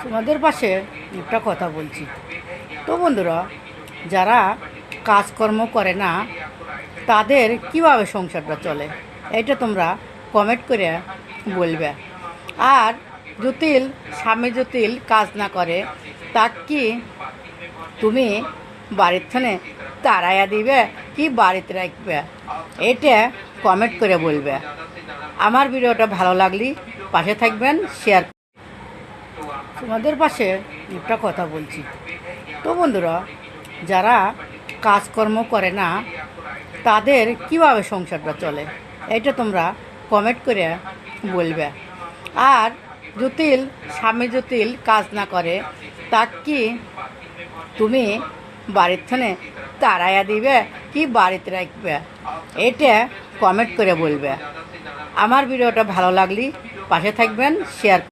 তোমাদের পাশে একটা কথা বলছি। তো বন্ধুরা, যারা কাজকর্ম করে না তাদের কিভাবে সংসারটা চলে, এটা তোমরা কমেন্ট করে বলবে। আর জটিল স্বামী জটিল কাজ না করে, তা কি তুমি বাড়ির থানে তাড়াইয়া দিবে কি বাড়িতে রাখবে, এটা কমেন্ট করে বলবে। আমার ভিডিওটা ভালো লাগলে পাশে থাকবেন, শেয়ার। তোমাদের পাশে একটা কথা বলছি। তো বন্ধুরা, যারা কাজকর্ম করে না তাদের কিভাবে সংসারটা চলে, এটা তোমরা কমেন্ট করে বলবে। আর জটিল স্বামী জটিল কাজ না করে, তা কি তুমি বাড়ির থানে তাড়াইয়া দিবে কি বাড়িতে রাখবে, এটা কমেন্ট করে বলবে। আমার ভিডিওটা ভালো লাগলে পাশে থাকবেন, শেয়ার।